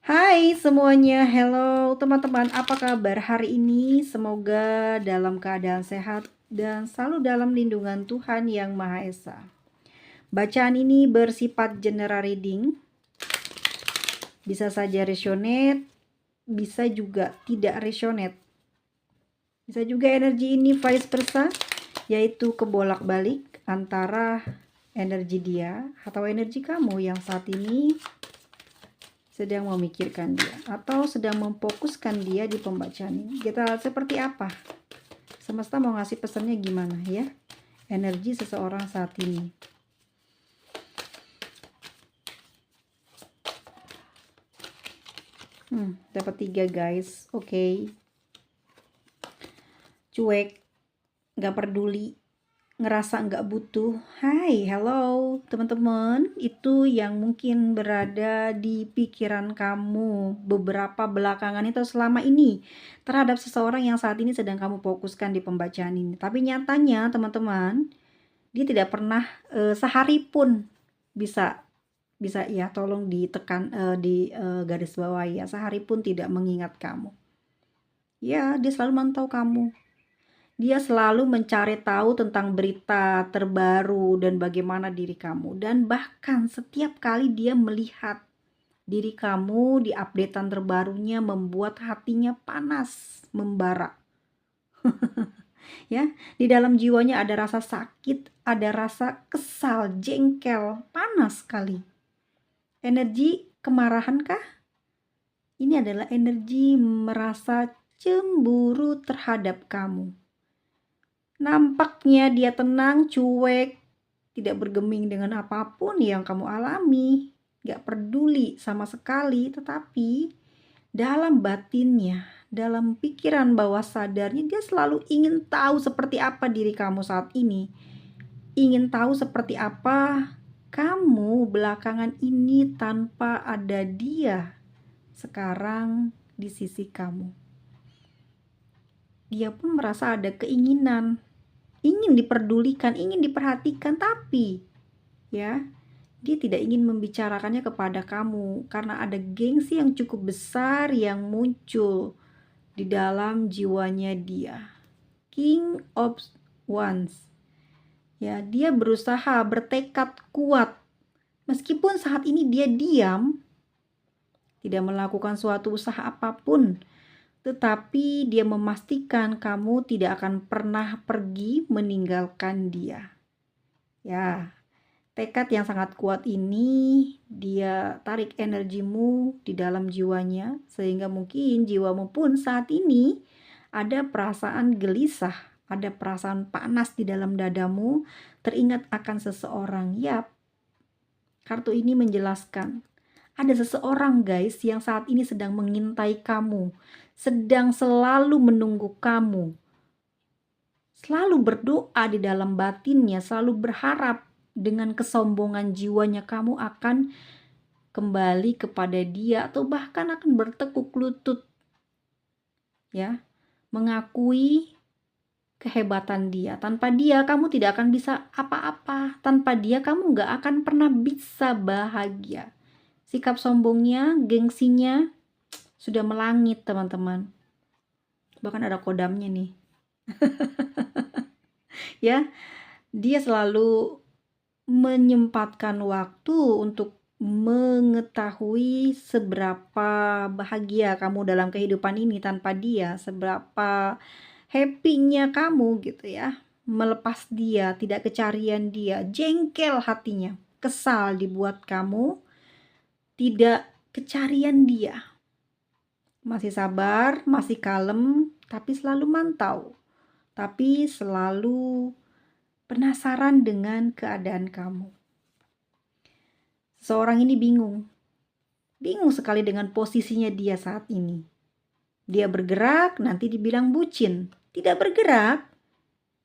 Hai semuanya, hello teman-teman, apa kabar hari ini? Semoga dalam keadaan sehat dan selalu dalam lindungan Tuhan Yang Maha Esa. Bacaan ini bersifat general reading, bisa saja resonate, bisa juga tidak resonate. Bisa juga energi ini vice versa, yaitu kebolak-balik antara energi dia atau energi kamu yang saat ini sedang memikirkan dia atau sedang memfokuskan dia di pembacaan ini. Kita lihat seperti apa. Semesta mau ngasih pesannya gimana ya? Energi seseorang saat ini. Dapat 3 guys. Oke. Cuek, nggak peduli, ngerasa nggak butuh. Hai, hello teman-teman. Itu yang mungkin berada di pikiran kamu beberapa belakangan itu selama ini terhadap seseorang yang saat ini sedang kamu fokuskan di pembacaan ini. Tapi nyatanya teman-teman, dia tidak pernah sehari pun bisa ya, tolong ditekan di garis bawah ya, sehari pun tidak mengingat kamu. Ya, dia selalu mantau kamu. Dia selalu mencari tahu tentang berita terbaru dan bagaimana diri kamu. Dan bahkan setiap kali dia melihat diri kamu di updatean terbarunya membuat hatinya panas, membara. Ya, di dalam jiwanya ada rasa sakit, ada rasa kesal, jengkel, panas sekali. Energi kemarahan kah? Ini adalah energi merasa cemburu terhadap kamu. Nampaknya dia tenang, cuek, tidak bergeming dengan apapun yang kamu alami, gak peduli sama sekali, tetapi dalam batinnya, dalam pikiran bawah sadarnya, dia selalu ingin tahu seperti apa diri kamu saat ini. Ingin tahu seperti apa kamu belakangan ini tanpa ada dia sekarang di sisi kamu. Dia pun merasa ada keinginan, ingin diperdulikan, ingin diperhatikan, tapi ya, dia tidak ingin membicarakannya kepada kamu karena ada gengsi yang cukup besar yang muncul di dalam jiwanya dia. King of Wands. Ya, dia berusaha, bertekad kuat. Meskipun saat ini dia diam, tidak melakukan suatu usaha apapun, tetapi dia memastikan kamu tidak akan pernah pergi meninggalkan dia. Ya, tekad yang sangat kuat ini dia tarik energimu di dalam jiwanya, sehingga mungkin jiwamu pun saat ini ada perasaan gelisah, ada perasaan panas di dalam dadamu, teringat akan seseorang. Yap, kartu ini menjelaskan ada seseorang guys yang saat ini sedang mengintai kamu, sedang selalu menunggu kamu, selalu berdoa di dalam batinnya, selalu berharap dengan kesombongan jiwanya kamu akan kembali kepada dia atau bahkan akan bertekuk lutut ya, mengakui kehebatan dia. Tanpa dia kamu tidak akan bisa apa-apa, tanpa dia kamu gak akan pernah bisa bahagia. Sikap sombongnya, gengsinya sudah melangit teman-teman. Bahkan ada kodamnya nih. Ya, dia selalu menyempatkan waktu untuk mengetahui seberapa bahagia kamu dalam kehidupan ini tanpa dia, seberapa happy-nya kamu gitu ya. Melepas dia, tidak kecarian dia, jengkel hatinya, kesal dibuat kamu tidak kecarian dia. Masih sabar, masih kalem, tapi selalu mantau. Tapi selalu penasaran dengan keadaan kamu. Seorang ini bingung sekali dengan posisinya dia saat ini. Dia bergerak, nanti dibilang bucin. Tidak bergerak,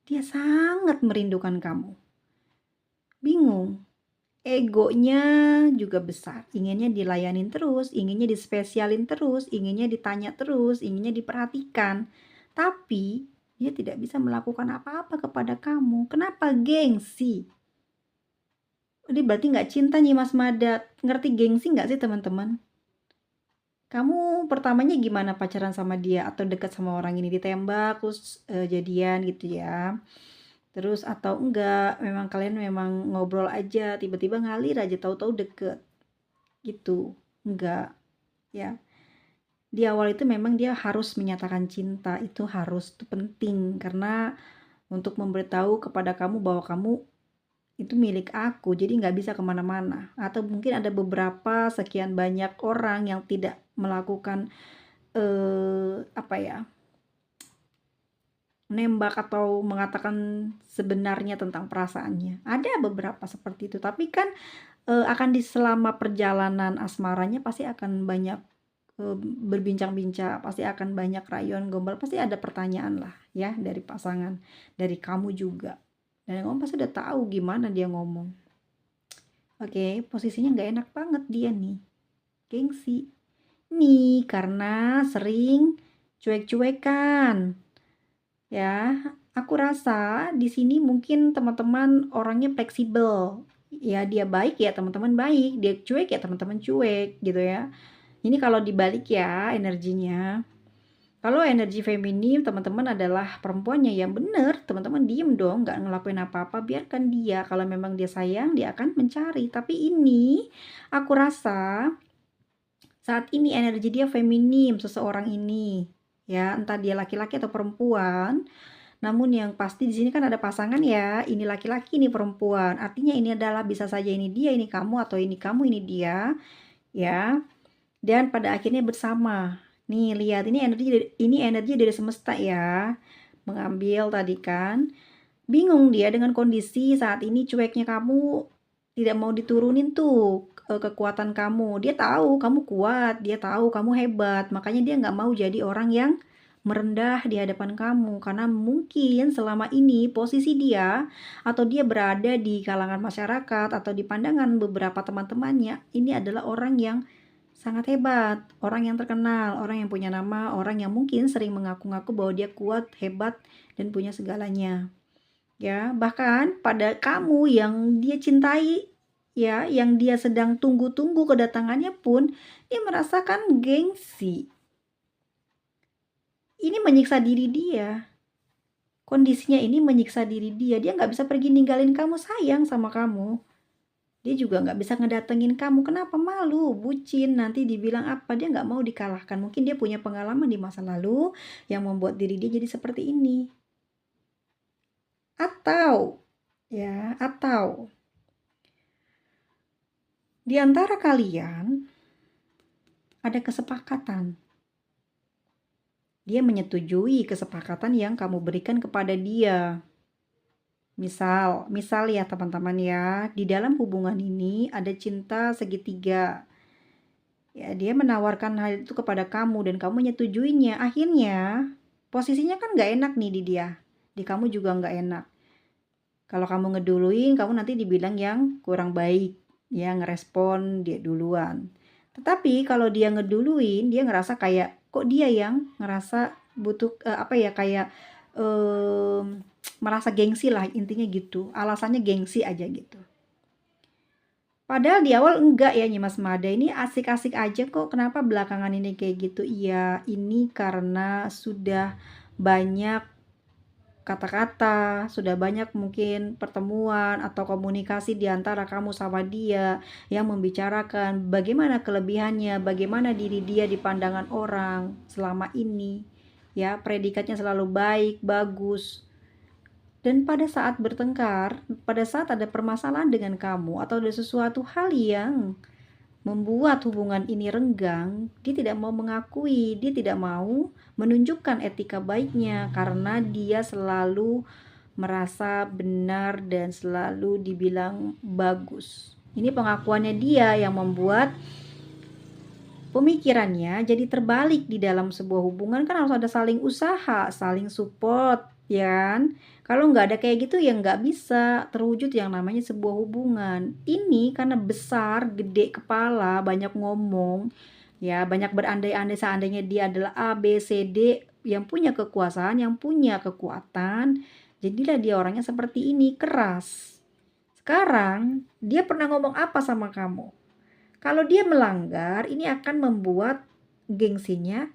dia sangat merindukan kamu. Bingung, egonya juga besar, inginnya dilayanin terus, inginnya dispesialin terus, inginnya ditanya terus, inginnya diperhatikan. Tapi dia tidak bisa melakukan apa-apa kepada kamu. Kenapa? Gengsi. Dia berarti nggak cinta nih Mas Madat. Ngerti gengsi nggak sih teman-teman? Kamu pertamanya gimana pacaran sama dia atau dekat sama orang ini? Ditembak terus, jadian gitu ya? Terus atau enggak, memang kalian memang ngobrol aja, tiba-tiba ngalir aja, tahu-tahu deket, gitu? Enggak, ya. Di awal itu memang dia harus menyatakan cinta, itu harus, itu penting, karena untuk memberitahu kepada kamu bahwa kamu itu milik aku, jadi nggak bisa kemana-mana. Atau mungkin ada beberapa sekian banyak orang yang tidak melakukan, apa ya, nembak atau mengatakan sebenarnya tentang perasaannya. Ada beberapa seperti itu, tapi kan, akan selama perjalanan asmaranya pasti akan banyak, berbincang-bincang, pasti akan banyak rayuan gombal, pasti ada pertanyaan lah ya dari pasangan, dari kamu juga. Dan kamu pasti udah tahu gimana dia ngomong. Oke, posisinya nggak enak banget dia nih, gengsi. Nih, karena sering cuek-cuekan. Ya, aku rasa di sini mungkin teman-teman orangnya fleksibel. Ya, dia baik ya teman-teman baik, dia cuek ya teman-teman cuek gitu ya. Ini kalau dibalik ya energinya. Kalau energi feminim teman-teman adalah perempuannya yang bener, teman-teman diem dong, nggak ngelakuin apa-apa, biarkan dia. Kalau memang dia sayang, dia akan mencari. Tapi ini, aku rasa saat ini energi dia feminim seseorang ini. Ya, entah dia laki-laki atau perempuan. Namun yang pasti di sini kan ada pasangan ya, ini laki-laki, ini perempuan. Artinya ini adalah bisa saja ini dia, ini kamu, atau ini kamu, ini dia, ya. Dan pada akhirnya bersama. Nih, lihat ini energi dari semesta ya. Mengambil tadi kan. Bingung dia dengan kondisi saat ini cueknya kamu tidak mau diturunin tuh kekuatan kamu. Dia tahu kamu kuat, dia tahu kamu hebat. Makanya dia nggak mau jadi orang yang merendah di hadapan kamu karena mungkin selama ini posisi dia atau dia berada di kalangan masyarakat atau di pandangan beberapa teman-temannya ini adalah orang yang sangat hebat, orang yang terkenal, orang yang punya nama, orang yang mungkin sering mengaku-ngaku bahwa dia kuat, hebat, dan punya segalanya. Ya, bahkan pada kamu yang dia cintai, ya, yang dia sedang tunggu-tunggu kedatangannya pun, dia merasakan gengsi. Ini menyiksa diri dia. Kondisinya ini menyiksa diri dia. Dia nggak bisa pergi ninggalin kamu, sayang sama kamu. Dia juga nggak bisa ngedatengin kamu. Kenapa? Malu, bucin, nanti dibilang apa. Dia nggak mau dikalahkan. Mungkin dia punya pengalaman di masa lalu yang membuat diri dia jadi seperti ini. Atau di antara kalian ada kesepakatan. Dia menyetujui kesepakatan yang kamu berikan kepada dia. Misal ya teman-teman ya, di dalam hubungan ini ada cinta segitiga. Ya, dia menawarkan hal itu kepada kamu dan kamu menyetujuinya. Akhirnya, posisinya kan nggak enak nih di dia. Di kamu juga nggak enak. Kalau kamu ngeduluin, kamu nanti dibilang yang kurang baik. Ya, ngerespon dia duluan. Tetapi kalau dia ngeduluin, dia ngerasa kayak, kok dia yang ngerasa butuh, kayak merasa gengsi lah intinya gitu. Alasannya gengsi aja gitu. Padahal di awal enggak ya Nyimas Mada, ini asik-asik aja kok, kenapa belakangan ini kayak gitu? Iya, ini karena sudah banyak kata-kata, sudah banyak mungkin pertemuan atau komunikasi di antara kamu sama dia yang membicarakan bagaimana kelebihannya, bagaimana diri dia di pandangan orang selama ini. Ya, predikatnya selalu baik, bagus. Dan pada saat bertengkar, pada saat ada permasalahan dengan kamu atau ada sesuatu hal yang membuat hubungan ini renggang, dia tidak mau mengakui, dia tidak mau menunjukkan etika baiknya karena dia selalu merasa benar dan selalu dibilang bagus. Ini pengakuannya dia yang membuat pemikirannya jadi terbalik. Di dalam sebuah hubungan kan harus ada saling usaha, saling support, ya kan? Kalau nggak ada kayak gitu ya nggak bisa terwujud yang namanya sebuah hubungan. Ini karena besar, gede kepala, banyak ngomong, ya banyak berandai-andai seandainya dia adalah A, B, C, D yang punya kekuasaan, yang punya kekuatan. Jadilah dia orangnya seperti ini, keras. Sekarang dia pernah ngomong apa sama kamu? Kalau dia melanggar, ini akan membuat gengsinya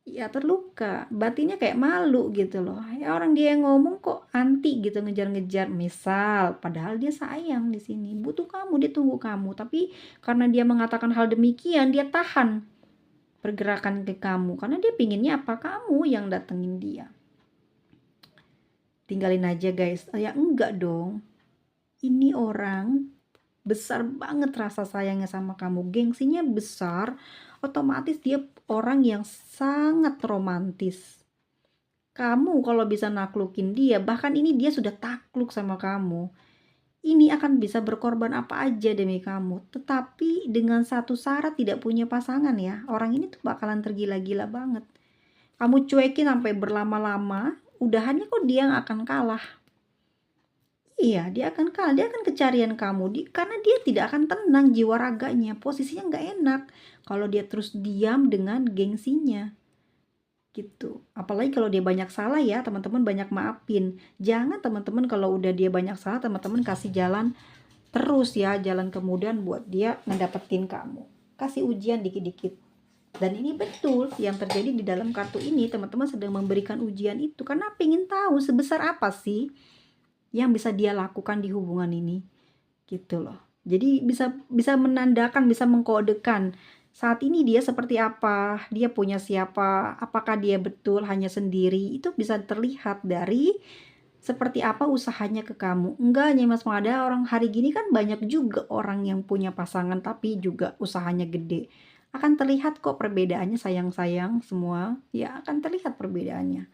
ya terluka, batinnya kayak malu gitu loh. Ya orang dia yang ngomong kok anti gitu, ngejar-ngejar. Misal, padahal dia sayang di sini, butuh kamu, dia tunggu kamu. Tapi karena dia mengatakan hal demikian, dia tahan pergerakan ke kamu. Karena dia pinginnya apa? Kamu yang datengin dia. Tinggalin aja guys. Ya enggak dong. Ini orang besar banget rasa sayangnya sama kamu, gengsinya besar, otomatis dia orang yang sangat romantis. Kamu kalau bisa naklukin dia, bahkan ini dia sudah takluk sama kamu, ini akan bisa berkorban apa aja demi kamu, tetapi dengan satu syarat, tidak punya pasangan ya. Orang ini tuh bakalan tergila-gila banget. Kamu cuekin sampai berlama-lama, udahannya kok dia yang akan kalah. Iya, dia akan kalah, dia akan kecarian kamu, karena dia tidak akan tenang jiwa raganya, posisinya nggak enak kalau dia terus diam dengan gengsinya, gitu. Apalagi kalau dia banyak salah ya, teman-teman banyak maafin. Jangan teman-teman kalau udah dia banyak salah, teman-teman kasih jalan terus ya, jalan kemudian buat dia ngedapetin kamu. Kasih ujian dikit-dikit. Dan ini betul yang terjadi di dalam kartu ini, teman-teman sedang memberikan ujian itu, karena pengen tahu sebesar apa sih yang bisa dia lakukan di hubungan ini, gitu loh. Jadi bisa bisa menandakan, bisa mengkodekan saat ini dia seperti apa, dia punya siapa, apakah dia betul hanya sendiri. Itu bisa terlihat dari seperti apa usahanya ke kamu. Enggak hanya Mas Mada, orang hari gini kan banyak juga orang yang punya pasangan tapi juga usahanya gede. Akan terlihat kok perbedaannya, sayang-sayang semua. Ya akan terlihat perbedaannya.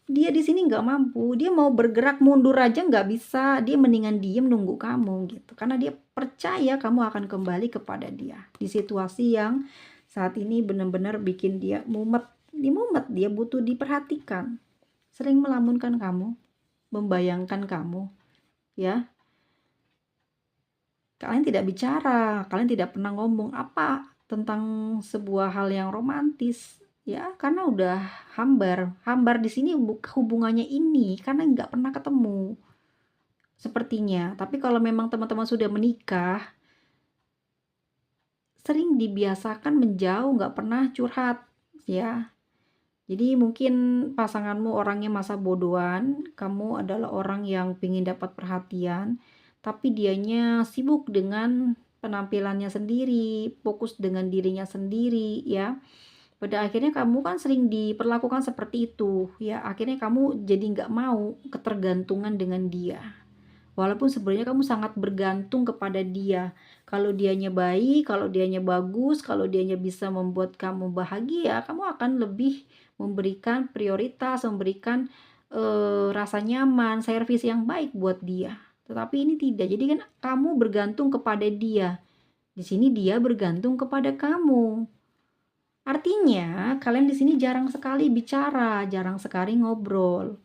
Dia di sini nggak mampu, dia mau bergerak mundur aja nggak bisa, dia mendingan diem nunggu kamu gitu. Karena dia percaya kamu akan kembali kepada dia di situasi yang saat ini benar-benar bikin dia mumet. Dia butuh diperhatikan, sering melamunkan kamu, membayangkan kamu, ya. Kalian tidak bicara, kalian tidak pernah ngomong apa tentang sebuah hal yang romantis. Ya, karena udah hambar di sini hubungannya ini karena nggak pernah ketemu sepertinya. Tapi kalau memang teman-teman sudah menikah, sering dibiasakan menjauh, nggak pernah curhat, ya. Jadi mungkin pasanganmu orangnya masa bodohan, kamu adalah orang yang pingin dapat perhatian, tapi dianya sibuk dengan penampilannya sendiri, fokus dengan dirinya sendiri, ya. Pada akhirnya kamu kan sering diperlakukan seperti itu, ya. Akhirnya kamu jadi nggak mau ketergantungan dengan dia. Walaupun sebenarnya kamu sangat bergantung kepada dia. Kalau dianya baik, kalau dianya bagus, kalau dianya bisa membuat kamu bahagia, kamu akan lebih memberikan prioritas, memberikan rasa nyaman, servis yang baik buat dia. Tetapi ini tidak. Jadi kan kamu bergantung kepada dia. Di sini dia bergantung kepada kamu. Artinya, kalian di sini jarang sekali bicara, jarang sekali ngobrol.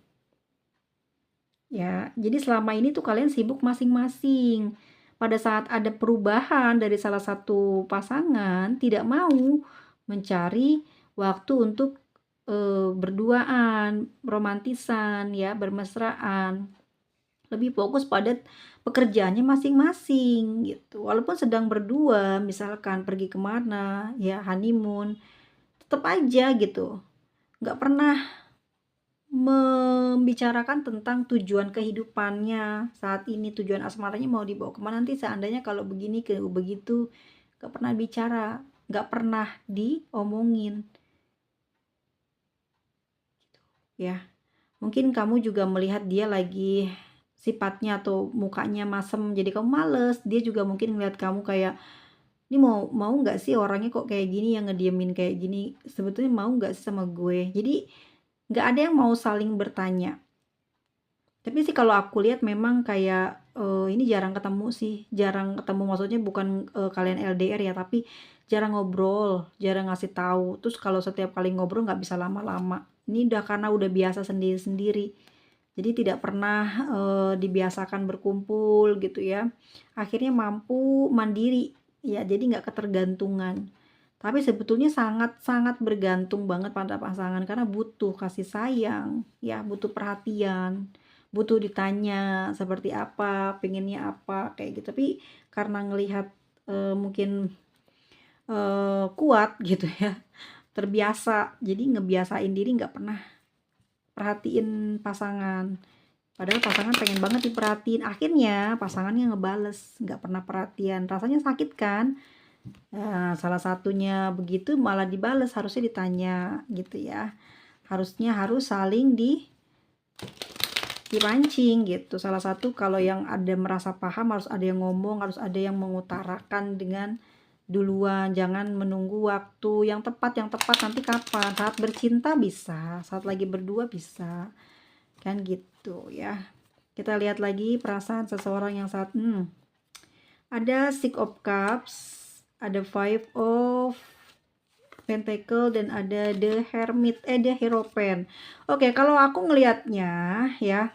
Ya, jadi selama ini tuh kalian sibuk masing-masing. Pada saat ada perubahan dari salah satu pasangan, tidak mau mencari waktu untuk berduaan, romantisan, ya, bermesraan. Lebih fokus pada pekerjaannya masing-masing gitu. Walaupun sedang berdua, misalkan pergi kemana, ya honeymoon, tetap aja gitu. Nggak pernah membicarakan tentang tujuan kehidupannya saat ini, tujuan asmaranya mau dibawa kemana nanti seandainya kalau begini ke begitu, nggak pernah bicara, nggak pernah diomongin, ya. Mungkin kamu juga melihat dia lagi sifatnya atau mukanya masem, jadi kamu males. Dia juga mungkin ngeliat kamu kayak, ini mau mau nggak sih orangnya kok kayak gini, yang ngediemin kayak gini, sebetulnya mau nggak sih sama gue. Jadi nggak ada yang mau saling bertanya. Tapi sih kalau aku lihat memang kayak ini jarang ketemu sih, jarang ketemu maksudnya bukan kalian LDR ya, tapi jarang ngobrol, jarang ngasih tahu. Terus kalau setiap kali ngobrol nggak bisa lama-lama. Ini udah karena udah biasa sendiri-sendiri. Jadi tidak pernah dibiasakan berkumpul gitu ya. Akhirnya mampu mandiri ya, jadi nggak ketergantungan. Tapi sebetulnya sangat-sangat bergantung banget pada pasangan karena butuh kasih sayang, ya, butuh perhatian, butuh ditanya seperti apa, pengennya apa, kayak gitu. Tapi karena ngelihat mungkin kuat gitu ya, terbiasa. Jadi ngebiasain diri nggak pernah perhatiin pasangan. Padahal pasangan pengen banget diperhatiin, akhirnya pasangannya ngebales, nggak pernah perhatian. Rasanya sakit kan? Nah, salah satunya begitu malah dibales, harusnya ditanya gitu ya. Harusnya harus saling dipancing gitu. Salah satu kalau yang ada merasa paham harus ada yang ngomong, harus ada yang mengutarakan dengan duluan, jangan menunggu waktu yang tepat nanti kapan? Saat bercinta bisa, saat lagi berdua bisa. Kan gitu ya. Kita lihat lagi perasaan seseorang yang saat ada Six of Cups, ada Five of Pentacle, dan ada The Hermit, The Hierophant. Oke, kalau aku ngelihatnya ya,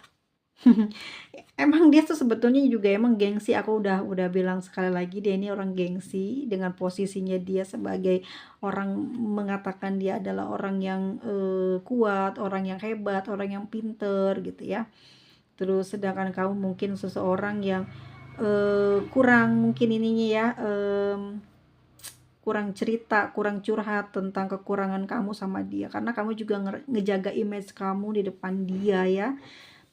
emang dia tuh sebetulnya juga emang gengsi. Aku udah bilang sekali lagi, dia ini orang gengsi dengan posisinya dia sebagai orang, mengatakan dia adalah orang yang kuat, orang yang hebat, orang yang pinter gitu ya. Terus sedangkan kamu mungkin seseorang yang kurang mungkin ininya ya, kurang cerita, kurang curhat tentang kekurangan kamu sama dia, karena kamu juga ngejaga image kamu di depan dia ya.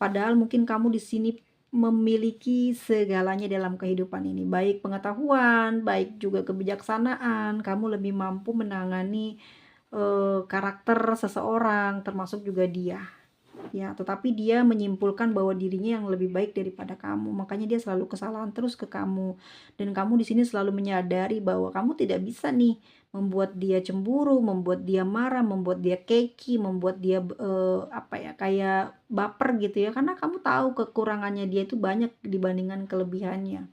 Padahal mungkin kamu di sini memiliki segalanya dalam kehidupan ini, baik pengetahuan, baik juga kebijaksanaan. Kamu lebih mampu menangani karakter seseorang, termasuk juga dia. Ya, tetapi dia menyimpulkan bahwa dirinya yang lebih baik daripada kamu. Makanya dia selalu kesalahan terus ke kamu. Dan kamu di sini selalu menyadari bahwa kamu tidak bisa nih membuat dia cemburu, membuat dia marah, membuat dia keki, membuat dia apa ya, kayak baper gitu ya. Karena kamu tahu kekurangannya dia itu banyak dibandingkan kelebihannya.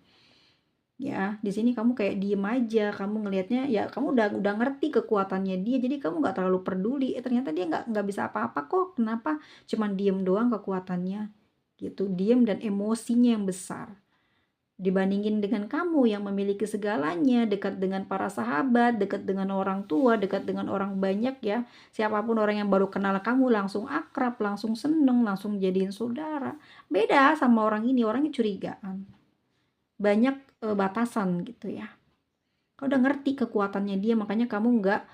Ya, di sini kamu kayak diem aja, kamu ngelihatnya ya, kamu udah ngerti kekuatannya dia, jadi kamu nggak terlalu peduli. Ternyata dia nggak bisa apa-apa kok. Kenapa? Cuman diem doang kekuatannya, gitu. Diem dan emosinya yang besar. Dibandingin dengan kamu yang memiliki segalanya, dekat dengan para sahabat, dekat dengan orang tua, dekat dengan orang banyak ya. Siapapun orang yang baru kenal kamu langsung akrab, langsung seneng, langsung jadiin saudara. Beda sama orang ini, orangnya curigaan. Banyak batasan gitu ya. Kau udah ngerti kekuatannya dia, makanya kamu nggak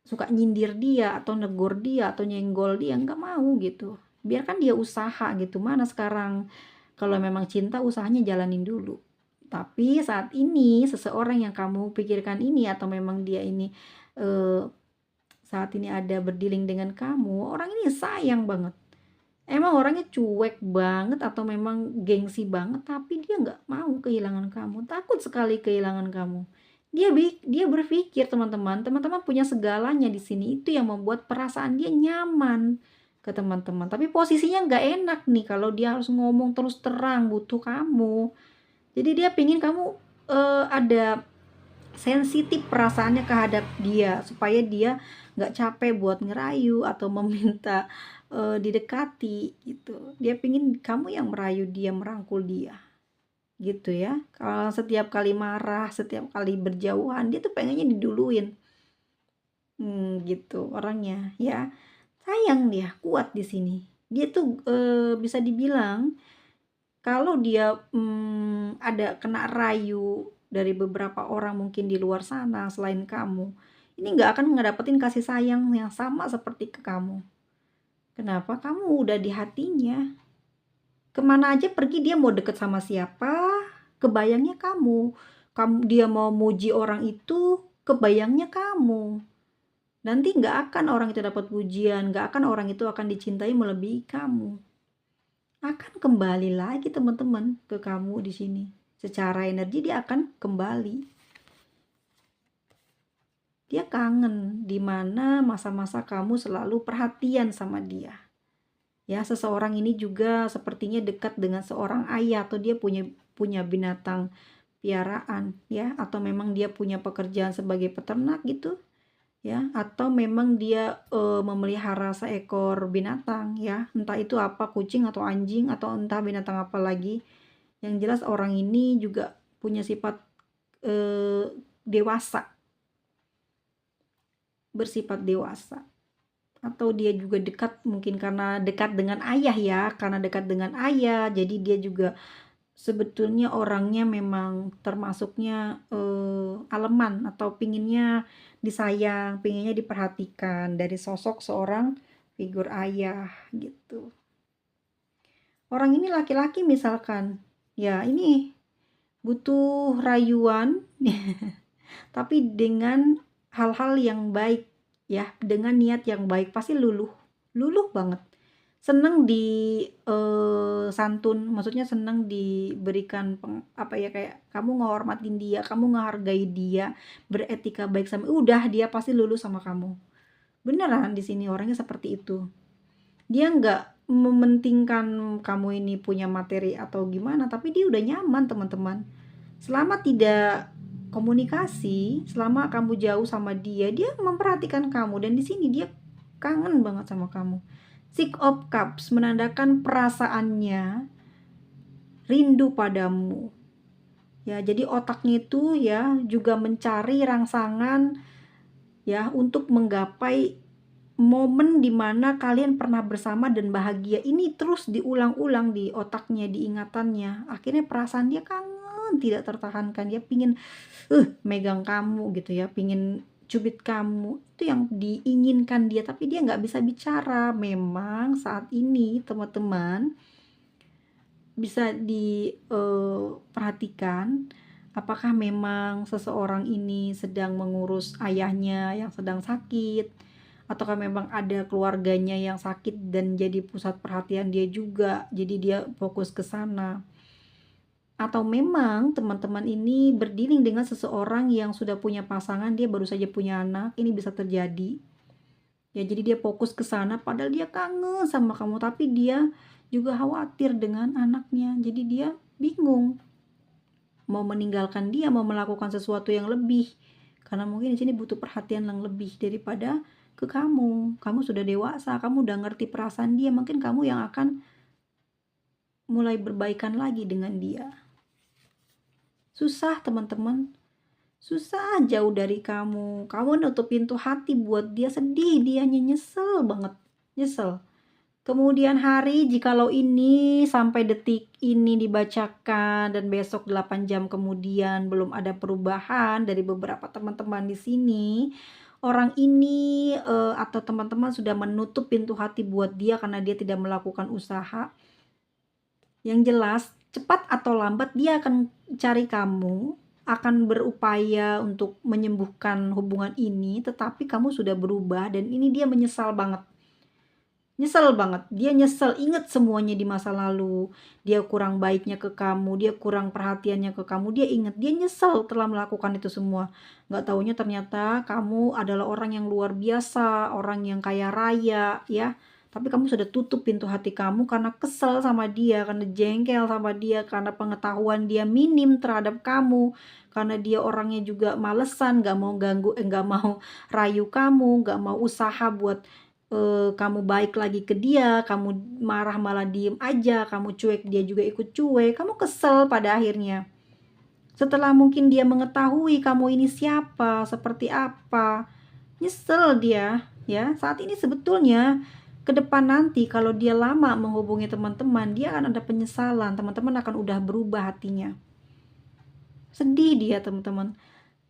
suka nyindir dia atau negur dia atau nyenggol dia, nggak mau gitu. Biarkan dia usaha gitu. Mana sekarang kalau memang cinta, usahanya jalanin dulu. Tapi saat ini seseorang yang kamu pikirkan ini, atau memang dia ini eh, saat ini ada berdealing dengan kamu, orang ini sayang banget. Emang orangnya cuek banget atau memang gengsi banget, tapi dia nggak mau kehilangan kamu, takut sekali kehilangan kamu. Dia berpikir, teman-teman punya segalanya di sini, itu yang membuat perasaan dia nyaman ke teman-teman. Tapi posisinya nggak enak nih kalau dia harus ngomong terus terang butuh kamu. Jadi dia pingin kamu ada sensitif perasaannya kehadap dia, supaya dia nggak capek buat ngerayu atau meminta didekati gitu. Dia pingin kamu yang merayu dia, merangkul dia gitu ya. Kalau setiap kali marah, setiap kali berjauhan, dia tuh pengennya diduluin. Gitu orangnya ya. Sayang dia kuat di sini. Dia tuh bisa dibilang kalau dia ada kena rayu dari beberapa orang mungkin di luar sana selain kamu, ini nggak akan ngedapetin kasih sayang yang sama seperti ke kamu. Kenapa? Kamu udah di hatinya. Kemana aja pergi, dia mau deket sama siapa, kebayangnya kamu. Dia mau muji orang itu, kebayangnya kamu. Nanti nggak akan orang itu dapat pujian, nggak akan orang itu akan dicintai melebihi kamu. Akan kembali lagi teman-teman ke kamu di sini. Secara energi dia akan kembali. Dia kangen di mana masa-masa kamu selalu perhatian sama dia. Ya, seseorang ini juga sepertinya dekat dengan seorang ayah, atau dia punya binatang piaraan ya, atau memang dia punya pekerjaan sebagai peternak gitu ya, atau memang dia memelihara seekor binatang ya, entah itu apa, kucing atau anjing atau entah binatang apa lagi. Yang jelas orang ini juga punya sifat dewasa, bersifat dewasa. Atau dia juga dekat, mungkin karena dekat dengan ayah ya, karena dekat dengan ayah jadi dia juga sebetulnya orangnya memang termasuknya, aleman atau pinginnya disayang, pinginnya diperhatikan dari sosok seorang figur ayah gitu. Orang ini laki-laki misalkan, ya ini butuh rayuan tapi dengan hal-hal yang baik ya, dengan niat yang baik pasti luluh, luluh banget. Seneng santun, maksudnya seneng diberikan apa ya, kayak kamu ngehormatin dia, kamu ngehargai dia, beretika baik sama udah dia pasti luluh sama kamu. Beneran di sini orangnya seperti itu. Dia nggak mementingkan kamu ini punya materi atau gimana, tapi dia udah nyaman teman-teman. Selama tidak komunikasi, selama kamu jauh sama dia, dia memperhatikan kamu dan di sini dia kangen banget sama kamu. Six of Cups menandakan perasaannya rindu padamu. Ya, jadi otaknya itu ya juga mencari rangsangan ya untuk menggapai momen dimana kalian pernah bersama dan bahagia. Ini terus diulang-ulang di otaknya, di ingatannya. Akhirnya perasaan dia kangen, tidak tertahankan. Dia pingin megang kamu gitu ya, pingin cubit kamu. Itu yang diinginkan dia, tapi dia nggak bisa bicara. Memang saat ini teman-teman bisa diperhatikan apakah memang seseorang ini sedang mengurus ayahnya yang sedang sakit, ataukah memang ada keluarganya yang sakit dan jadi pusat perhatian dia juga, jadi dia fokus ke sana. Atau memang teman-teman ini berdealing dengan seseorang yang sudah punya pasangan, dia baru saja punya anak, ini bisa terjadi. Ya, jadi dia fokus ke sana padahal dia kangen sama kamu, tapi dia juga khawatir dengan anaknya. Jadi dia bingung mau meninggalkan dia, mau melakukan sesuatu yang lebih. Karena mungkin di sini butuh perhatian yang lebih daripada ke kamu. Kamu sudah dewasa, kamu udah ngerti perasaan dia, mungkin kamu yang akan mulai berbaikan lagi dengan dia. Susah teman-teman, susah jauh dari kamu. Kamu nutup pintu hati buat dia, sedih, dia nyesel banget, nyesel. Kemudian hari jikalau ini sampai detik ini dibacakan dan besok 8 jam kemudian belum ada perubahan dari beberapa teman-teman di sini, orang ini atau teman-teman sudah menutup pintu hati buat dia karena dia tidak melakukan usaha. Yang jelas cepat atau lambat dia akan cari kamu, akan berupaya untuk menyembuhkan hubungan ini, tetapi kamu sudah berubah dan ini dia menyesal banget. Nyesel banget, dia nyesel, inget semuanya di masa lalu, dia kurang baiknya ke kamu, dia kurang perhatiannya ke kamu, dia inget, dia nyesel telah melakukan itu semua. Gak taunya ternyata kamu adalah orang yang luar biasa, orang yang kaya raya, ya. Tapi kamu sudah tutup pintu hati kamu karena kesel sama dia, karena jengkel sama dia, karena pengetahuan dia minim terhadap kamu, karena dia orangnya juga malesan, gak mau ganggu, gak mau rayu kamu, gak mau usaha buat kamu baik lagi ke dia, kamu marah malah diem aja, kamu cuek dia juga ikut cuek, kamu kesel pada akhirnya. Setelah mungkin dia mengetahui kamu ini siapa, seperti apa, nyesel dia, ya. Saat ini sebetulnya ke depan nanti kalau dia lama menghubungi teman-teman, dia akan ada penyesalan, teman-teman akan udah berubah hatinya. Sedih dia, teman-teman.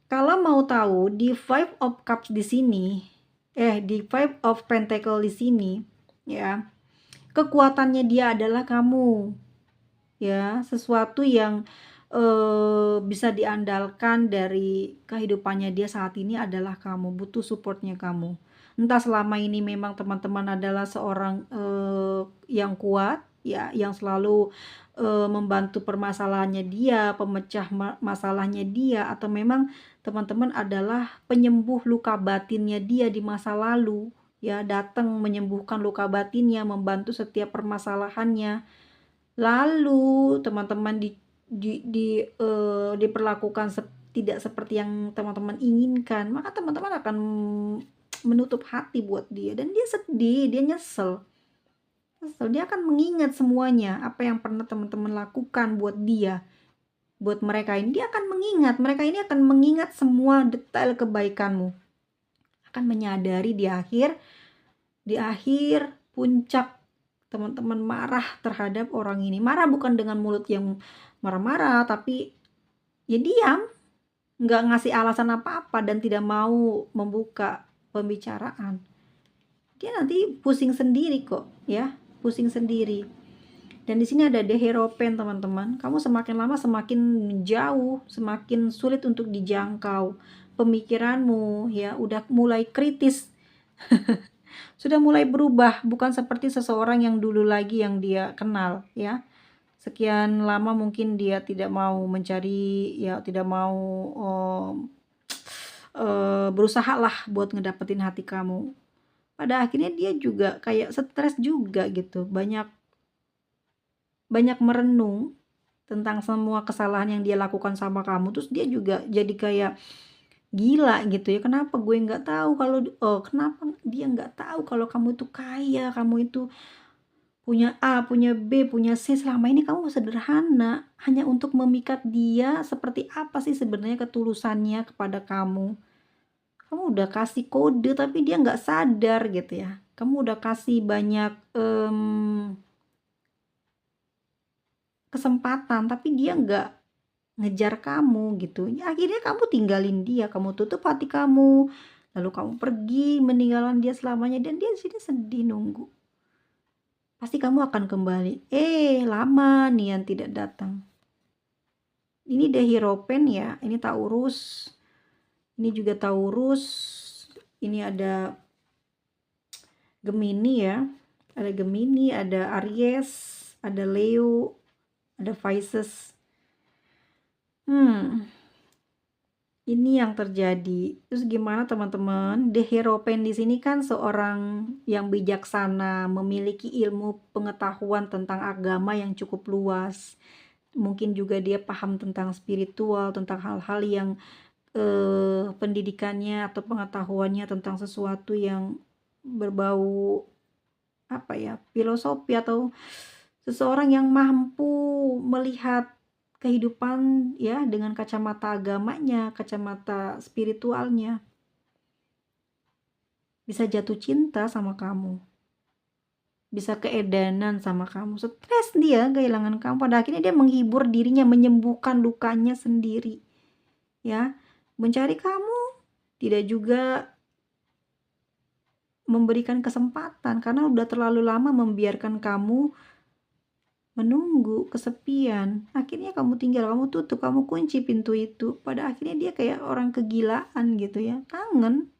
Kalau mau tahu di Five of Cups di sini, di Five of Pentacle di sini, ya, kekuatannya dia adalah kamu, ya, sesuatu yang bisa diandalkan dari kehidupannya dia saat ini adalah kamu, butuh supportnya kamu. Entah selama ini memang teman-teman adalah seorang yang kuat, ya, yang selalu membantu permasalahannya dia, pemecah masalahnya dia, atau memang teman-teman adalah penyembuh luka batinnya dia di masa lalu, ya, datang menyembuhkan luka batinnya, membantu setiap permasalahannya. Lalu teman-teman diperlakukan tidak seperti yang teman-teman inginkan, maka teman-teman akan menutup hati buat dia dan dia sedih, dia nyesel. Dia akan mengingat semuanya apa yang pernah teman-teman lakukan buat dia, buat mereka ini. Dia akan mengingat, mereka ini akan mengingat semua detail kebaikanmu, akan menyadari di akhir puncak teman-teman marah terhadap orang ini. Marah bukan dengan mulut yang marah-marah, tapi ya diam, nggak ngasih alasan apa-apa dan tidak mau membuka pembicaraan. Dia nanti pusing sendiri kok, ya, pusing sendiri. Dan di sini ada The Hierophant, teman-teman. Kamu semakin lama semakin jauh, semakin sulit untuk dijangkau. Pemikiranmu ya udah mulai kritis. Sudah mulai berubah, bukan seperti seseorang yang dulu lagi yang dia kenal, ya. Sekian lama mungkin dia tidak mau mencari, ya tidak mau berusaha lah buat ngedapetin hati kamu. Pada akhirnya dia juga kayak stres juga gitu, banyak merenung tentang semua kesalahan yang dia lakukan sama kamu, terus dia juga jadi kayak gila gitu ya, kenapa gue nggak tahu kalau kenapa dia nggak tahu kalau kamu itu kaya, kamu itu punya A, punya B, punya C, selama ini kamu sederhana, hanya untuk memikat dia. Seperti apa sih sebenarnya ketulusannya kepada kamu. Kamu udah kasih kode tapi dia nggak sadar gitu ya. Kamu udah kasih banyak kesempatan tapi dia nggak ngejar kamu gitu. Ya, akhirnya kamu tinggalin dia, kamu tutup hati kamu, lalu kamu pergi meninggalkan dia selamanya dan dia di sini sedih nunggu. Pasti kamu akan kembali. Lama nih yang tidak datang. Ini The Hierophant ya, ini Taurus. Ini juga Taurus. Ini ada Gemini ya. Ada Gemini, ada Aries, ada Leo, ada Pisces. Ini yang terjadi. Terus gimana teman-teman? The Hierophant di sini kan seorang yang bijaksana, memiliki ilmu pengetahuan tentang agama yang cukup luas. Mungkin juga dia paham tentang spiritual, tentang hal-hal yang pendidikannya atau pengetahuannya tentang sesuatu yang berbau apa ya, filosofi, atau seseorang yang mampu melihat kehidupan ya dengan kacamata agamanya, kacamata spiritualnya. Bisa jatuh cinta sama kamu. Bisa keedanan sama kamu. Stres dia kehilangan kamu. Pada akhirnya dia menghibur dirinya, menyembuhkan lukanya sendiri. Ya, mencari kamu, tidak juga memberikan kesempatan karena udah terlalu lama membiarkan kamu menunggu kesepian. Akhirnya kamu tinggal, kamu tutup, kamu kunci pintu itu. Pada akhirnya dia kayak orang kegilaan gitu ya, kangen.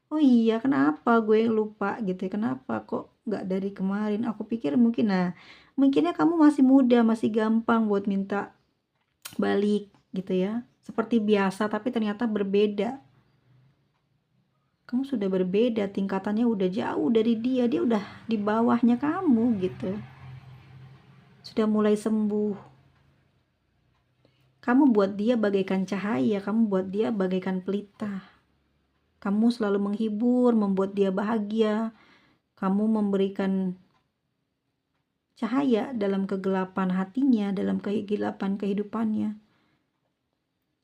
Oh iya, kenapa gue lupa gitu ya, kenapa kok nggak dari kemarin, aku pikir mungkinnya kamu masih muda, masih gampang buat minta balik gitu ya, seperti biasa, tapi ternyata berbeda. Kamu sudah berbeda, tingkatannya udah jauh dari dia udah di bawahnya kamu gitu. Sudah mulai sembuh. Kamu buat dia bagaikan cahaya, kamu buat dia bagaikan pelita. Kamu selalu menghibur, membuat dia bahagia. Kamu memberikan cahaya dalam kegelapan hatinya, dalam kegelapan kehidupannya.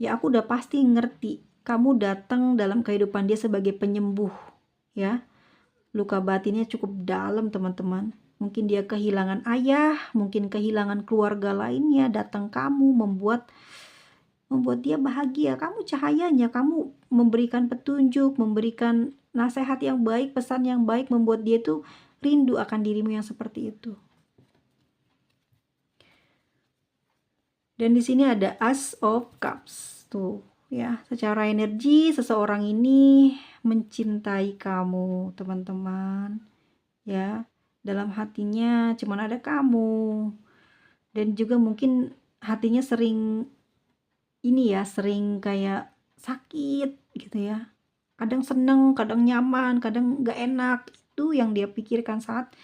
Ya, aku udah pasti ngerti. Kamu datang dalam kehidupan dia sebagai penyembuh, ya. Luka batinnya cukup dalam, teman-teman. Mungkin dia kehilangan ayah, mungkin kehilangan keluarga lainnya, datang kamu membuat dia bahagia. Kamu cahayanya, kamu memberikan petunjuk, memberikan nasihat yang baik, pesan yang baik, membuat dia tuh rindu akan dirimu yang seperti itu. Dan di sini ada Ace of Cups. Tuh, ya, secara energi seseorang ini mencintai kamu, teman-teman. Ya, dalam hatinya cuman ada kamu. Dan juga mungkin hatinya sering sering kayak sakit gitu ya. Kadang seneng, kadang nyaman, kadang gak enak. Itu yang dia pikirkan saat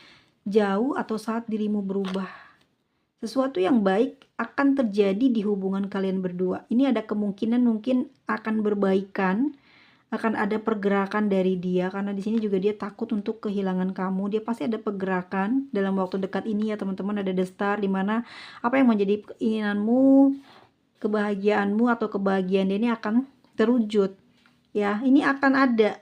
jauh atau saat dirimu berubah. Sesuatu yang baik akan terjadi di hubungan kalian berdua. Ini ada kemungkinan mungkin akan berbaikan, akan ada pergerakan dari dia, karena di sini juga dia takut untuk kehilangan kamu. Dia pasti ada pergerakan dalam waktu dekat ini ya teman-teman. Ada The Star, dimana apa yang menjadi keinginanmu, kebahagiaanmu atau kebahagiaan dia ini akan terwujud. Ya, ini akan ada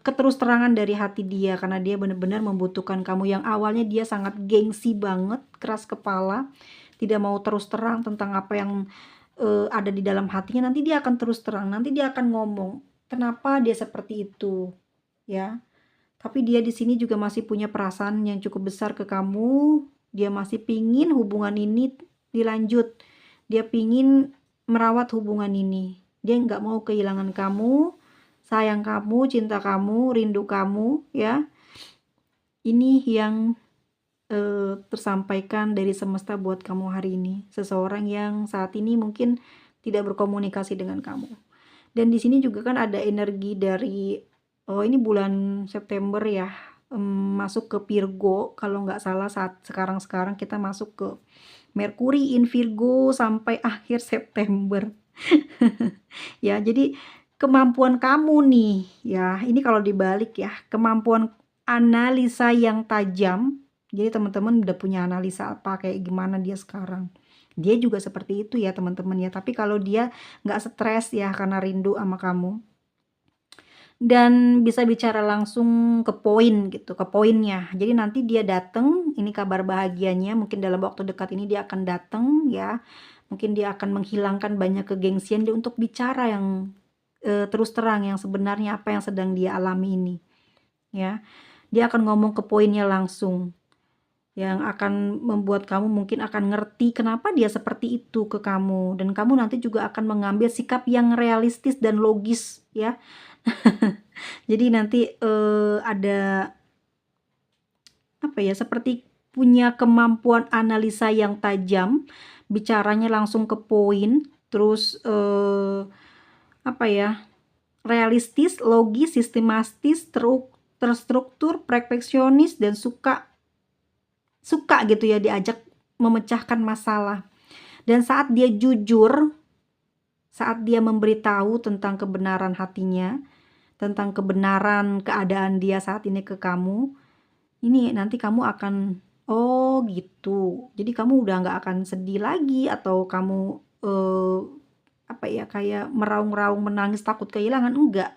keterus-terangan dari hati dia, karena dia benar-benar membutuhkan kamu. Yang awalnya dia sangat gengsi banget, keras kepala, tidak mau terus terang tentang apa yang ada di dalam hatinya, nanti dia akan terus terang, nanti dia akan ngomong kenapa dia seperti itu, ya. Tapi dia di sini juga masih punya perasaan yang cukup besar ke kamu. Dia masih pingin hubungan ini dilanjut. Dia pingin merawat hubungan ini. Dia nggak mau kehilangan kamu, sayang kamu, cinta kamu, rindu kamu, ya. Ini yang tersampaikan dari semesta buat kamu hari ini. Seseorang yang saat ini mungkin tidak berkomunikasi dengan kamu. Dan di sini juga kan ada energi dari ini bulan September ya, masuk ke Virgo kalau nggak salah. Saat sekarang kita masuk ke Merkuri in Virgo sampai akhir September. Ya, jadi kemampuan kamu nih ya, ini kalau dibalik ya, kemampuan analisa yang tajam. Jadi teman-teman udah punya analisa apa kayak gimana dia sekarang. Dia juga seperti itu ya teman-teman ya, tapi kalau dia nggak stres ya karena rindu sama kamu. Dan bisa bicara langsung ke poin gitu, ke poinnya. Jadi nanti dia datang, ini kabar bahagianya, mungkin dalam waktu dekat ini dia akan datang ya. Mungkin dia akan menghilangkan banyak kegengsian dia untuk bicara yang terus terang, yang sebenarnya apa yang sedang dia alami ini, ya. Dia akan ngomong ke poinnya langsung, yang akan membuat kamu mungkin akan ngerti kenapa dia seperti itu ke kamu, dan kamu nanti juga akan mengambil sikap yang realistis dan logis ya. Jadi nanti ada apa ya, seperti punya kemampuan analisa yang tajam, bicaranya langsung ke poin, terus apa ya, realistis, logis, sistematis, terstruktur, perfeksionis, dan suka gitu ya diajak memecahkan masalah. Dan saat dia jujur, saat dia memberitahu tentang kebenaran hatinya, tentang kebenaran keadaan dia saat ini ke kamu, ini nanti kamu akan, oh gitu, jadi kamu udah nggak akan sedih lagi atau kamu apa ya, kayak meraung-raung, menangis, takut kehilangan, enggak.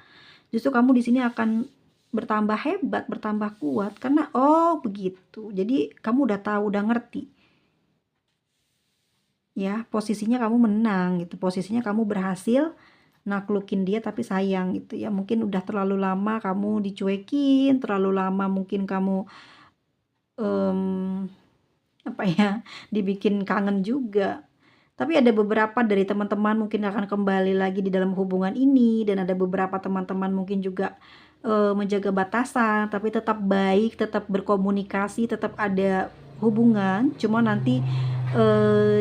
Justru kamu di sini akan bertambah hebat, bertambah kuat karena oh begitu. Jadi kamu udah tahu, udah ngerti. Ya, posisinya kamu menang gitu. Posisinya kamu berhasil naklukin dia tapi sayang gitu ya. Mungkin udah terlalu lama kamu dicuekin, terlalu lama mungkin kamu apa ya, dibikin kangen juga. Tapi ada beberapa dari teman-teman mungkin akan kembali lagi di dalam hubungan ini, dan ada beberapa teman-teman mungkin juga menjaga batasan, tapi tetap baik, tetap berkomunikasi, tetap ada hubungan. Cuma nanti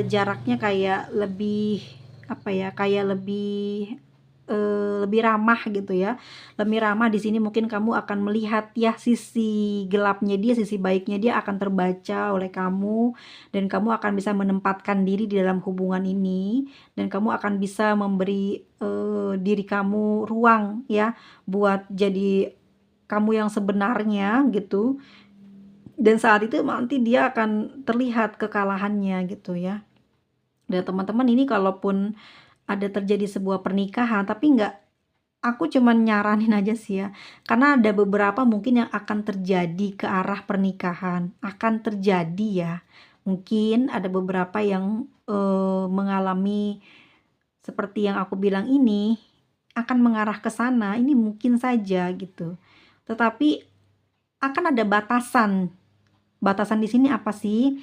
jaraknya kayak lebih apa ya, kayak lebih ramah gitu ya. Lebih ramah di sini mungkin kamu akan melihat ya sisi gelapnya dia, sisi baiknya dia akan terbaca oleh kamu, dan kamu akan bisa menempatkan diri di dalam hubungan ini, dan kamu akan bisa memberi diri kamu ruang ya buat jadi kamu yang sebenarnya gitu. Dan saat itu nanti dia akan terlihat kekalahannya gitu ya. Dan teman-teman ini kalaupun ada terjadi sebuah pernikahan, tapi aku cuman nyaranin aja sih ya, karena ada beberapa mungkin yang akan terjadi ke arah pernikahan, akan terjadi ya. Mungkin ada beberapa yang mengalami seperti yang aku bilang ini, akan mengarah ke sana, ini mungkin saja gitu. Tetapi akan ada batasan. Batasan di sini apa sih?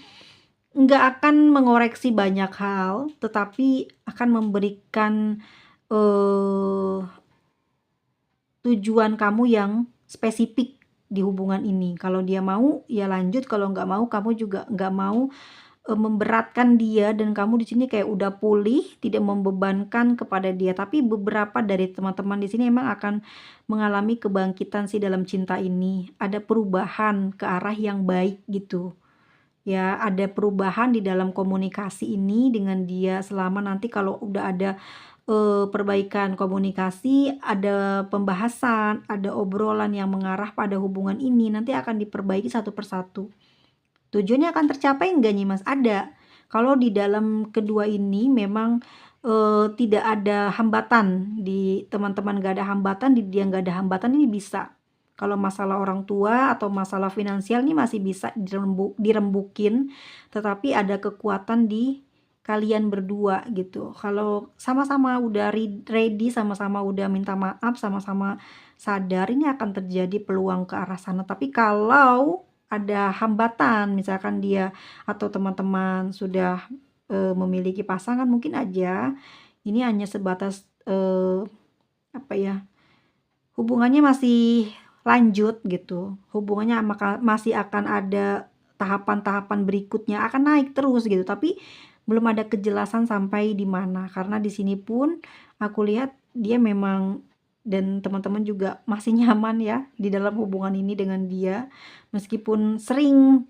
Nggak akan mengoreksi banyak hal, tetapi akan memberikan tujuan kamu yang spesifik di hubungan ini. Kalau dia mau ya lanjut, kalau nggak mau kamu juga nggak mau memberatkan dia, dan kamu di sini kayak udah pulih, tidak membebankan kepada dia. Tapi beberapa dari teman-teman di sini emang akan mengalami kebangkitan sih dalam cinta ini. Ada perubahan ke arah yang baik gitu. Ya, ada perubahan di dalam komunikasi ini dengan dia, selama nanti kalau udah ada perbaikan komunikasi, ada pembahasan, ada obrolan yang mengarah pada hubungan ini, nanti akan diperbaiki satu persatu. Tujuannya akan tercapai enggak nih Mas? Ada. Kalau di dalam kedua ini memang tidak ada hambatan, di teman-teman gak ada hambatan, di dia gak ada hambatan, ini bisa. Kalau masalah orang tua atau masalah finansial nih masih bisa dirembukin, tetapi ada kekuatan di kalian berdua gitu. Kalau sama-sama udah ready, sama-sama udah minta maaf, sama-sama sadar, ini akan terjadi peluang ke arah sana. Tapi kalau ada hambatan, misalkan dia atau teman-teman sudah memiliki pasangan, mungkin aja ini hanya sebatas apa ya, hubungannya masih lanjut gitu, hubungannya masih akan ada tahapan-tahapan berikutnya, akan naik terus gitu, tapi belum ada kejelasan sampai di mana. Karena di sini pun aku lihat dia memang, dan teman-teman juga masih nyaman ya di dalam hubungan ini dengan dia, meskipun sering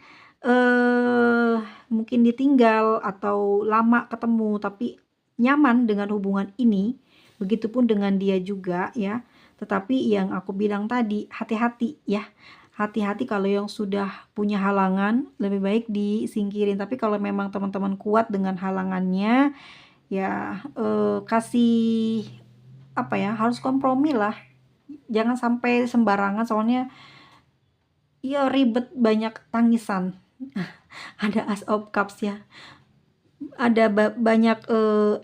mungkin ditinggal atau lama ketemu, tapi nyaman dengan hubungan ini. Begitupun dengan dia juga ya. Tetapi yang aku bilang tadi, hati-hati ya. Hati-hati kalau yang sudah punya halangan, lebih baik disingkirin. Tapi kalau memang teman-teman kuat dengan halangannya, ya kasih apa ya, harus kompromi lah. Jangan sampai sembarangan, soalnya ya ribet, banyak tangisan. Ada As of Cups ya. Ada banyak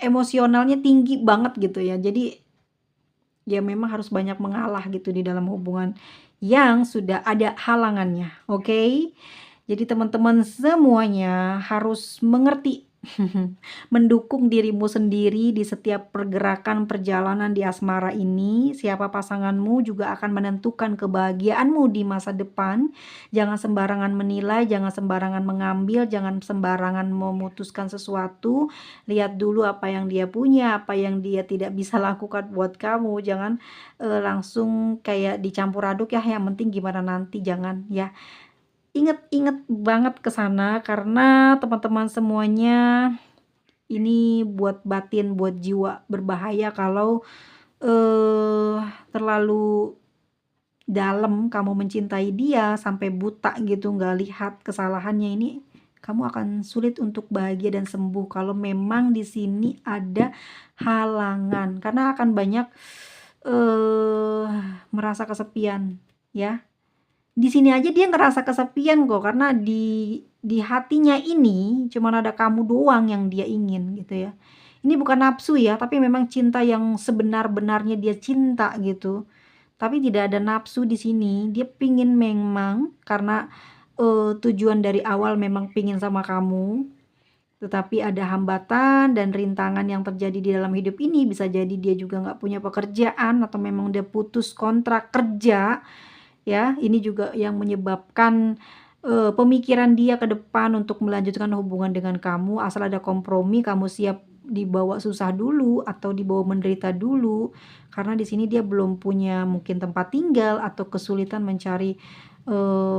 emosionalnya tinggi banget gitu ya. Jadi ya memang harus banyak mengalah gitu di dalam hubungan yang sudah ada halangannya, oke? Jadi teman-teman semuanya harus mengerti, mendukung dirimu sendiri di setiap pergerakan perjalanan di asmara ini. Siapa pasanganmu juga akan menentukan kebahagiaanmu di masa depan. Jangan sembarangan menilai, jangan sembarangan mengambil, jangan sembarangan memutuskan sesuatu. Lihat dulu apa yang dia punya, apa yang dia tidak bisa lakukan buat kamu. Jangan langsung kayak dicampur aduk ya, yang penting gimana nanti, jangan ya. Ingat banget ke sana, karena teman-teman semuanya ini buat batin, buat jiwa, berbahaya kalau terlalu dalam kamu mencintai dia sampai buta gitu, nggak lihat kesalahannya. Ini kamu akan sulit untuk bahagia dan sembuh kalau memang di sini ada halangan, karena akan banyak merasa kesepian ya. Di sini aja dia ngerasa kesepian kok, karena di hatinya ini cuman ada kamu doang yang dia ingin gitu ya. Ini bukan nafsu ya, tapi memang cinta yang sebenar-benarnya dia cinta gitu. Tapi tidak ada nafsu di sini. Dia pingin memang karena tujuan dari awal memang pingin sama kamu. Tetapi ada hambatan dan rintangan yang terjadi di dalam hidup ini. Bisa jadi dia juga nggak punya pekerjaan, atau memang dia putus kontrak kerja. Ya, ini juga yang menyebabkan pemikiran dia ke depan untuk melanjutkan hubungan dengan kamu. Asal ada kompromi, kamu siap dibawa susah dulu atau dibawa menderita dulu, karena di sini dia belum punya mungkin tempat tinggal atau kesulitan mencari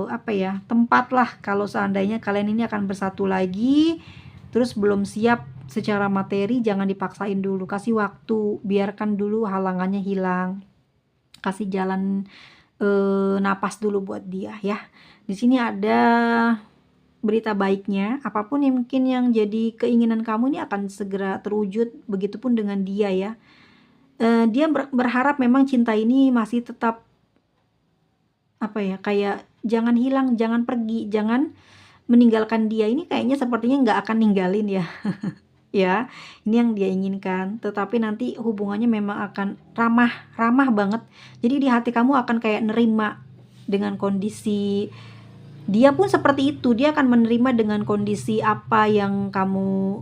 apa ya, tempat lah. Kalau seandainya kalian ini akan bersatu lagi, terus belum siap secara materi, jangan dipaksain dulu, kasih waktu, biarkan dulu halangannya hilang, kasih jalan napas dulu buat dia ya. Di sini ada berita baiknya, apapun yang mungkin yang jadi keinginan kamu ini akan segera terwujud, begitupun dengan dia ya. Dia berharap memang cinta ini masih tetap apa ya, kayak jangan hilang, jangan pergi, jangan meninggalkan dia. Ini kayaknya sepertinya nggak akan ninggalin ya. Ya, ini yang dia inginkan. Tetapi nanti hubungannya memang akan ramah banget. Jadi di hati kamu akan kayak nerima dengan kondisi dia pun seperti itu. Dia akan menerima dengan kondisi apa yang kamu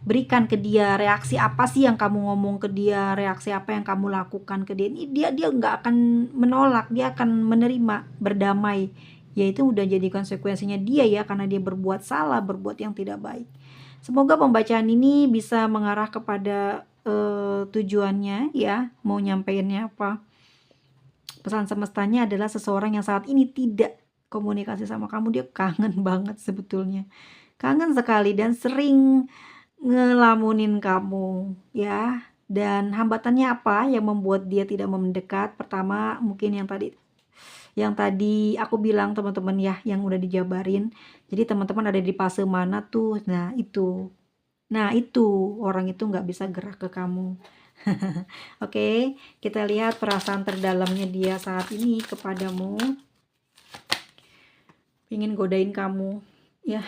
berikan ke dia, reaksi apa sih yang kamu ngomong ke dia, reaksi apa yang kamu lakukan ke dia. Ini dia nggak akan menolak, dia akan menerima, berdamai. Yaitu udah jadi konsekuensinya dia ya, karena dia berbuat salah, berbuat yang tidak baik. Semoga pembacaan ini bisa mengarah kepada tujuannya ya, mau nyampeinnya apa. Pesan semestanya adalah seseorang yang saat ini tidak komunikasi sama kamu, dia kangen banget sebetulnya. Kangen sekali dan sering ngelamunin kamu ya. Dan hambatannya apa yang membuat dia tidak mendekat? Pertama mungkin yang tadi aku bilang teman-teman ya, yang udah dijabarin. Jadi teman-teman ada di fase mana tuh? Nah itu orang itu nggak bisa gerak ke kamu. Oke, kita lihat perasaan terdalamnya dia saat ini kepadamu. Ingin godain kamu, ya.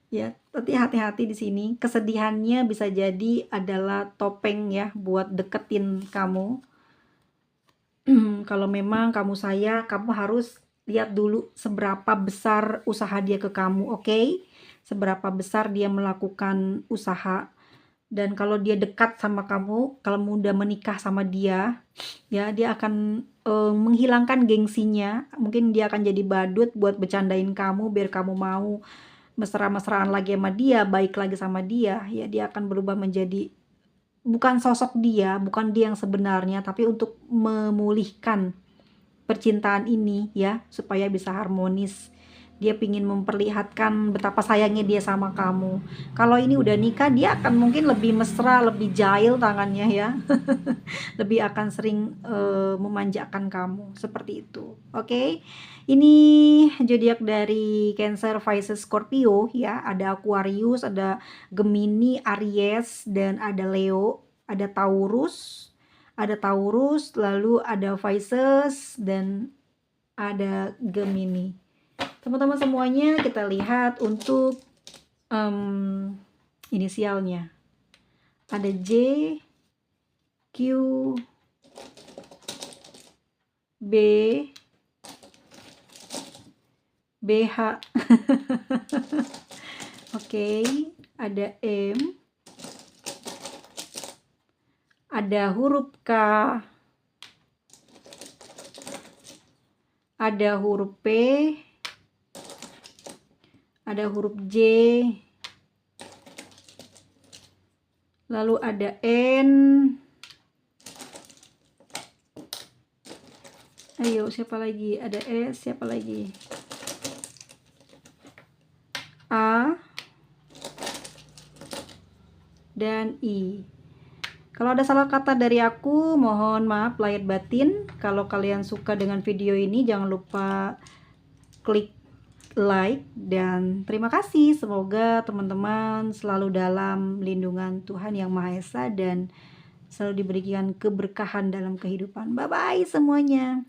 Ya, tapi hati-hati di sini. Kesedihannya bisa jadi adalah topeng ya buat deketin kamu. Kalau memang kamu kamu harus lihat dulu seberapa besar usaha dia ke kamu, oke? Seberapa besar dia melakukan usaha. Dan kalau dia dekat sama kamu, kalau udah menikah sama dia, ya dia akan menghilangkan gengsinya. Mungkin dia akan jadi badut buat bercandain kamu biar kamu mau mesra-mesraan lagi sama dia, baik lagi sama dia. Ya dia akan berubah menjadi bukan sosok dia, bukan dia yang sebenarnya, tapi untuk memulihkan percintaan ini ya, supaya bisa harmonis. Dia pingin memperlihatkan betapa sayangnya dia sama kamu. Kalau ini udah nikah, dia akan mungkin lebih mesra, lebih jahil tangannya ya. Lebih akan sering memanjakan kamu, seperti itu. Oke. Ini zodiak dari Cancer, Pisces, Scorpio ya. Ada Aquarius, ada Gemini, Aries, dan ada Leo, ada Taurus, lalu ada Pisces, dan ada Gemini. Teman-teman semuanya, kita lihat untuk inisialnya. Ada J, Q, B, BH. Oke, ada M, ada huruf K, ada huruf P, ada huruf J, lalu ada N. Ayo, siapa lagi? Ada S, siapa lagi? A dan I. Kalau ada salah kata dari aku, mohon maaf lahir batin. Kalau kalian suka dengan video ini, jangan lupa klik like dan terima kasih. Semoga teman-teman selalu dalam lindungan Tuhan Yang Maha Esa dan selalu diberikan keberkahan dalam kehidupan. Bye bye semuanya.